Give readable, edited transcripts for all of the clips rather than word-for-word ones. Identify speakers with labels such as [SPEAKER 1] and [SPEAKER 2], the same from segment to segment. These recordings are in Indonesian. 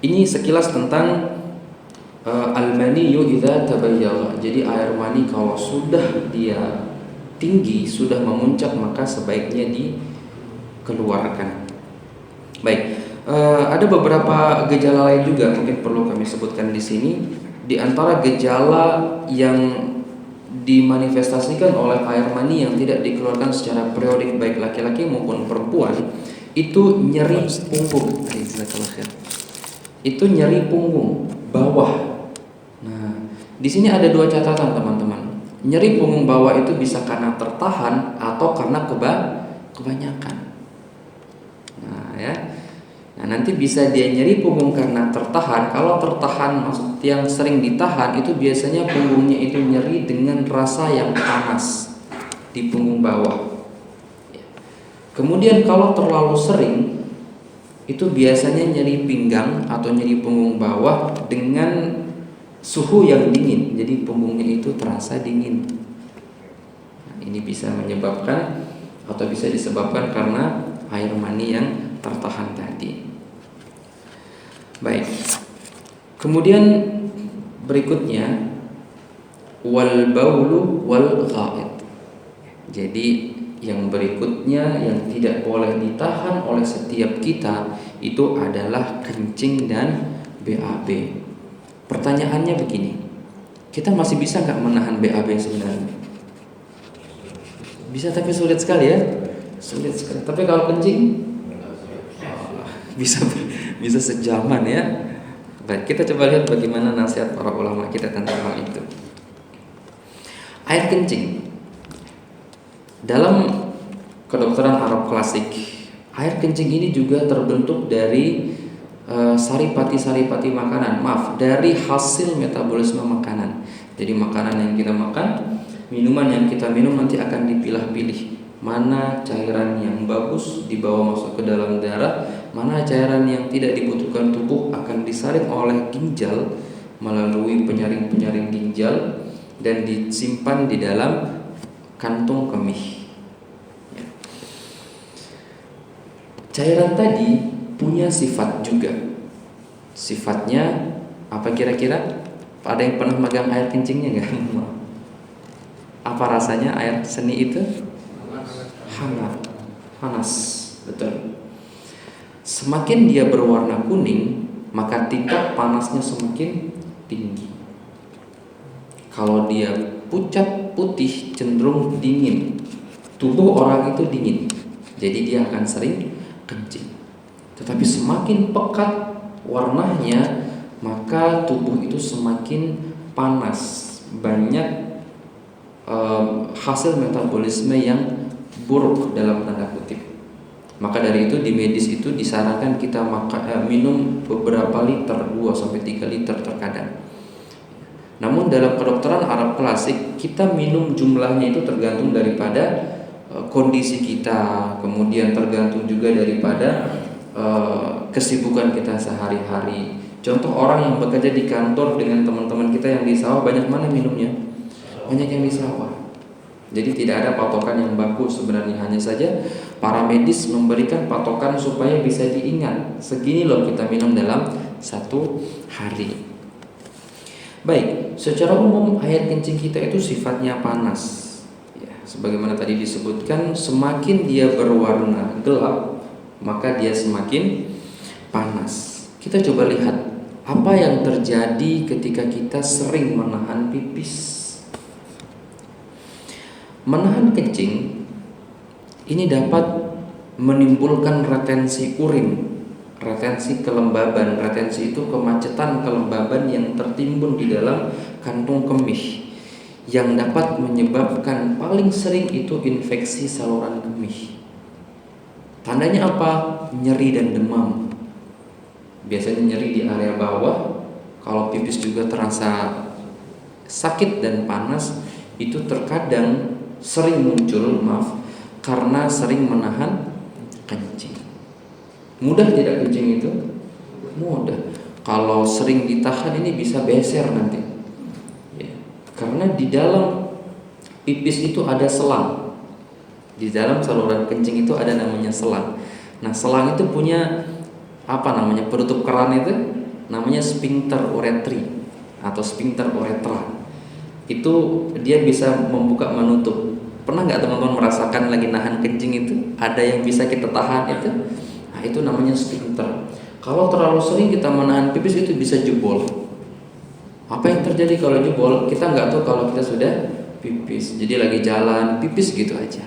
[SPEAKER 1] Ini sekilas tentang al-maniyyu idza tabayyana. Jadi air mani kalau sudah dia tinggi, sudah memuncak, maka sebaiknya dikeluarkan. Baik, ada beberapa gejala lain juga mungkin perlu kami sebutkan di sini. Di antara gejala yang dimanifestasikan oleh air mani yang tidak dikeluarkan secara periodik baik laki-laki maupun perempuan, itu nyeri punggung. Itu nyeri punggung bawah. Nah, di sini ada dua catatan teman-teman. Nyeri punggung bawah itu bisa karena tertahan atau karena kebanyakan. Nah, ya. Nah, nanti bisa dia nyeri punggung karena tertahan. Kalau tertahan, maksud yang sering ditahan, itu biasanya punggungnya itu nyeri dengan rasa yang panas di punggung bawah. Kemudian kalau terlalu sering, itu biasanya nyeri pinggang atau nyeri punggung bawah dengan suhu yang dingin. Jadi punggungnya itu terasa dingin. Nah, ini bisa menyebabkan atau bisa disebabkan karena air mani yang tertahan tadi. Baik. Kemudian berikutnya wal baulu wal ghaid. Jadi yang berikutnya yang tidak boleh ditahan oleh setiap kita itu adalah kencing dan BAB. Pertanyaannya begini, kita masih bisa nggak menahan BAB sebenarnya? Bisa, tapi sulit sekali ya, sulit sekali. Tapi kalau kencing bisa sejaman ya. Baik, kita coba lihat bagaimana nasihat para ulama kita tentang hal itu. Air kencing. Dalam kedokteran Arab klasik, air kencing ini juga terbentuk dari saripati-saripati makanan. Maaf, dari hasil metabolisme makanan. Jadi makanan yang kita makan, minuman yang kita minum nanti akan dipilah-pilih. Mana cairan yang bagus dibawa masuk ke dalam darah, mana cairan yang tidak dibutuhkan tubuh akan disaring oleh ginjal melalui penyaring-penyaring ginjal dan disimpan di dalam kantung kemih. Cairan tadi punya sifat juga. Sifatnya apa kira-kira? Ada yang pernah megang air kencingnya nggak? Apa rasanya air seni itu? Hangat, panas, betul. Semakin dia berwarna kuning, maka tingkat panasnya semakin tinggi. Kalau dia pucat putih, cenderung dingin. Tubuh orang itu dingin, jadi dia akan sering kencing. Tetapi semakin pekat warnanya, maka tubuh itu semakin panas. Banyak hasil metabolisme yang buruk dalam tanda kutip. Maka dari itu di medis itu disarankan kita minum beberapa liter, 2-3 liter terkadang. Namun dalam kedokteran Arab klasik, kita minum jumlahnya itu tergantung daripada kondisi kita, kemudian tergantung juga daripada kesibukan kita sehari-hari. Contoh orang yang bekerja di kantor dengan teman-teman kita yang di sawah, banyak mana minumnya? Banyak yang di sawah. Jadi tidak ada patokan yang baku sebenarnya, hanya saja para medis memberikan patokan supaya bisa diingat. Segini loh kita minum dalam satu hari. Baik, secara umum air kencing kita itu sifatnya panas. Ya, sebagaimana tadi disebutkan, semakin dia berwarna gelap, maka dia semakin panas. Kita coba lihat apa yang terjadi ketika kita sering menahan pipis. Menahan kencing ini dapat menimbulkan retensi urin, retensi kelembaban. Retensi itu kemacetan kelembaban yang tertimbun di dalam kantung kemih, yang dapat menyebabkan paling sering itu infeksi saluran kemih. Tandanya apa? Nyeri dan demam. Biasanya nyeri di area bawah. Kalau pipis juga terasa sakit dan panas, itu terkadang sering muncul, karena sering menahan kencing. Mudah tidak kencing itu? Mudah. Kalau sering ditahan ini bisa beser nanti ya. Karena di dalam pipis itu ada selang. Di dalam saluran kencing itu ada namanya selang. Nah, selang itu punya penutup keran itu namanya sphincter uretri atau sphincter uretra. Itu dia bisa membuka menutup. Pernah nggak teman-teman merasakan lagi nahan kencing itu ada yang bisa kita tahan itu? Nah, itu namanya sphincter. Kalau terlalu sering kita menahan pipis itu bisa jebol. Apa yang terjadi kalau jebol? Kita nggak tahu kalau kita sudah pipis. Jadi lagi jalan pipis gitu aja.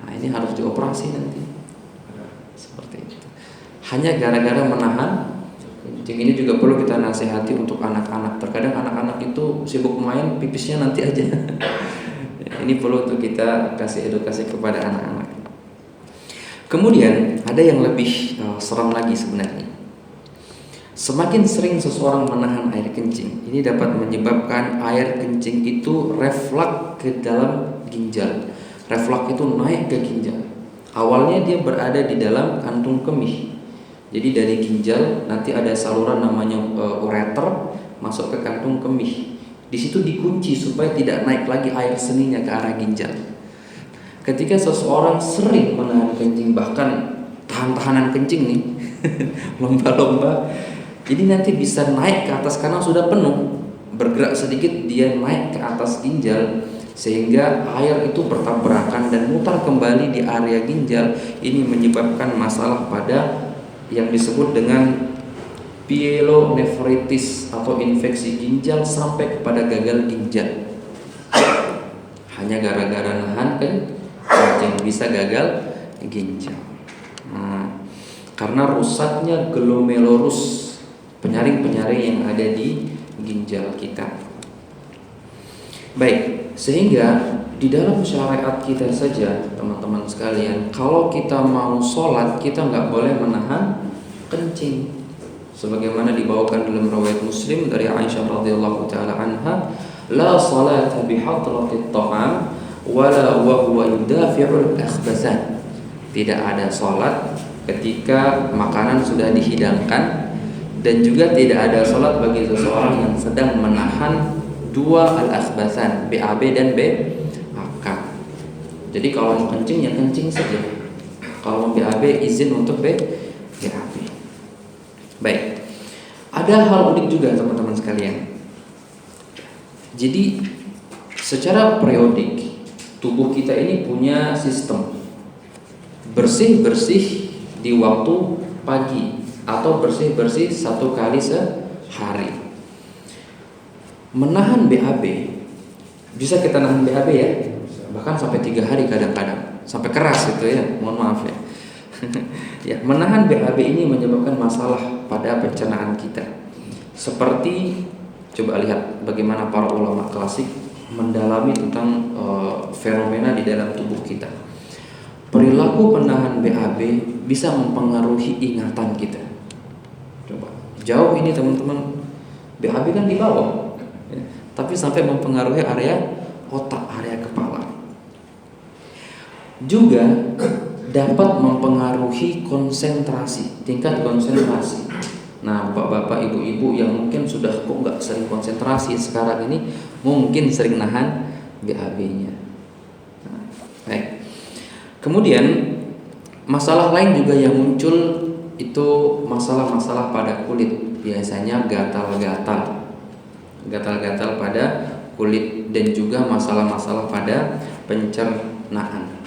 [SPEAKER 1] Nah, ini harus dioperasi nanti. Seperti itu. Hanya gara-gara menahan kencing. Ini juga perlu kita nasihati untuk anak-anak. Terkadang anak-anak itu sibuk main, pipisnya nanti aja. Ini perlu untuk kita kasih edukasi kepada anak-anak. Kemudian ada yang lebih seram lagi sebenarnya. Semakin sering seseorang menahan air kencing, ini dapat menyebabkan air kencing itu refleks ke dalam ginjal. Refleks itu naik ke ginjal. Awalnya dia berada di dalam kantung kemih. Jadi dari ginjal nanti ada saluran namanya ureter masuk ke kantung kemih. Di situ dikunci supaya tidak naik lagi air seninya ke arah ginjal. Ketika seseorang sering menahan kencing, bahkan tahan-tahanan kencing nih, lomba-lomba, jadi nanti bisa naik ke atas karena sudah penuh. Bergerak sedikit dia naik ke atas ginjal sehingga air itu bertabrakan dan mutar kembali di area ginjal. Ini menyebabkan masalah pada yang disebut dengan pyelonefritis atau infeksi ginjal sampai kepada gagal ginjal. Hanya gara-gara nahan kencing bisa gagal ginjal. Nah, karena rusaknya glomerulus, penyaring-penyaring yang ada di ginjal kita. Baik, sehingga di dalam syariat kita saja teman-teman sekalian, kalau kita mau sholat kita nggak boleh menahan kencing. Sebagaimana dibawakan dalam riwayat Muslim dari Aisyah radhiyallahu taala anha, la salata bihadratit ta'am wala wa huwa yudafi'ul akhbasan. Tidak ada salat ketika makanan sudah dihidangkan, dan juga tidak ada salat bagi seseorang yang sedang menahan dua al-akhbasan, BAB dan BAK. Jadi kalau mau kencing ya kencing saja. Kalau mau BAB izin untuk BAB. Baik. Ada hal unik juga teman-teman sekalian. Jadi secara periodik tubuh kita ini punya sistem bersih-bersih di waktu pagi atau bersih-bersih 1 kali sehari. Menahan BAB, bisa kita nahan BAB ya, bahkan sampai 3 hari kadang-kadang, sampai keras itu ya, mohon maaf ya. Ya, menahan BAB ini menyebabkan masalah pada pencernaan kita. Seperti coba lihat bagaimana para ulama klasik mendalami tentang fenomena di dalam tubuh kita. Perilaku penahan BAB bisa mempengaruhi ingatan kita. Coba jauh ini teman-teman, BAB kan di bawah, ya, tapi sampai mempengaruhi area otak, area kepala. Juga dapat mempengaruhi konsentrasi, tingkat konsentrasi. Nah, bapak-bapak, ibu-ibu yang mungkin sudah kok nggak sering konsentrasi sekarang ini, mungkin sering nahan BAB-nya. Nah, baik. Kemudian masalah lain juga yang muncul itu masalah-masalah pada kulit, biasanya gatal-gatal pada kulit, dan juga masalah-masalah pada pencernaan.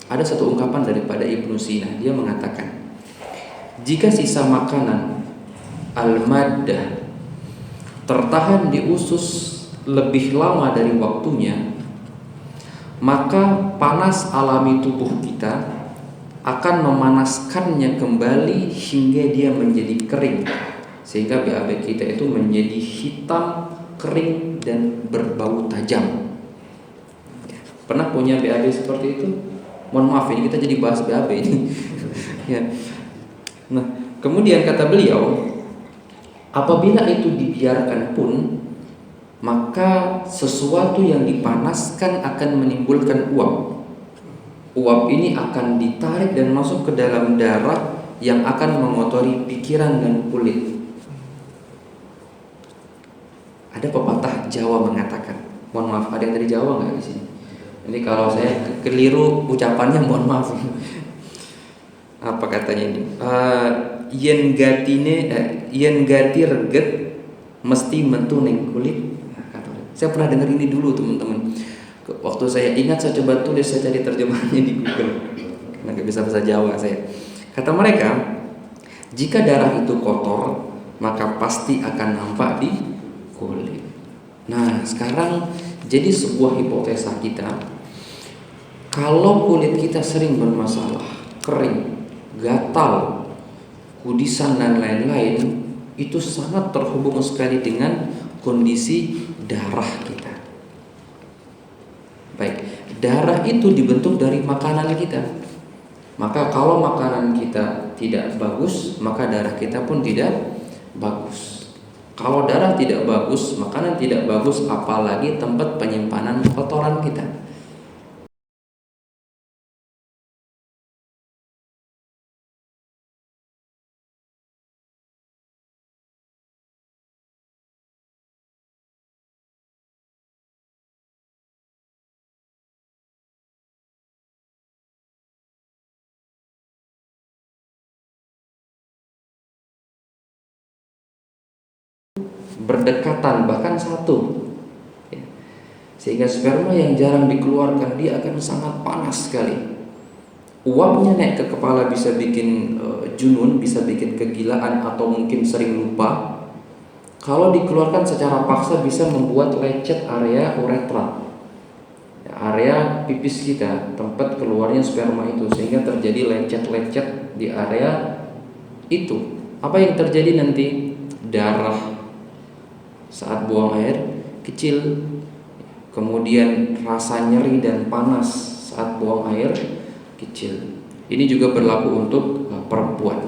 [SPEAKER 1] Ada satu ungkapan daripada Ibnu Sina, dia mengatakan, jika sisa makanan al-maddah tertahan di usus lebih lama dari waktunya, maka panas alami tubuh kita akan memanaskannya kembali hingga dia menjadi kering, sehingga BAB kita itu menjadi hitam, kering, dan berbau tajam. Pernah punya BAB seperti itu? Mohon maaf ini kita jadi bahas BAB ini. Ya. Nah, kemudian kata beliau, apabila itu dibiarkan pun, maka sesuatu yang dipanaskan akan menimbulkan uap. Uap ini akan ditarik dan masuk ke dalam darah yang akan mengotori pikiran dan kulit. Ada pepatah Jawa mengatakan, mohon maaf, ada yang dari Jawa nggak di sini? Jadi kalau saya keliru ucapannya mohon maaf. Apa katanya ini? yen gati reget mesti mentu ning kulit. Nah, saya pernah dengar ini dulu teman-teman. Waktu saya ingat saya coba tulis, saya cari terjemahannya di Google karena nggak bisa bahasa Jawa saya. Kata mereka, jika darah itu kotor maka pasti akan nampak di kulit. Nah sekarang jadi sebuah hipotesa kita, kalau kulit kita sering bermasalah, kering, gatal, kudisan dan lain-lain, itu sangat terhubung sekali dengan kondisi darah kita. Baik, darah itu dibentuk dari makanan kita. Maka kalau makanan kita tidak bagus, maka darah kita pun tidak bagus. Kalau darah tidak bagus, makanan tidak bagus, apalagi tempat penyimpanan kotoran kita. Berdekatan, bahkan satu, sehingga sperma yang jarang dikeluarkan dia akan sangat panas sekali. Uapnya naik ke kepala bisa bikin junun, bisa bikin kegilaan atau mungkin sering lupa. Kalau dikeluarkan secara paksa bisa membuat lecet area uretra, area pipis kita, tempat keluarnya sperma itu, sehingga terjadi lecet-lecet di area itu. Apa yang terjadi nanti? Darah saat buang air kecil, kemudian rasa nyeri dan panas saat buang air kecil. Ini juga berlaku untuk perempuan.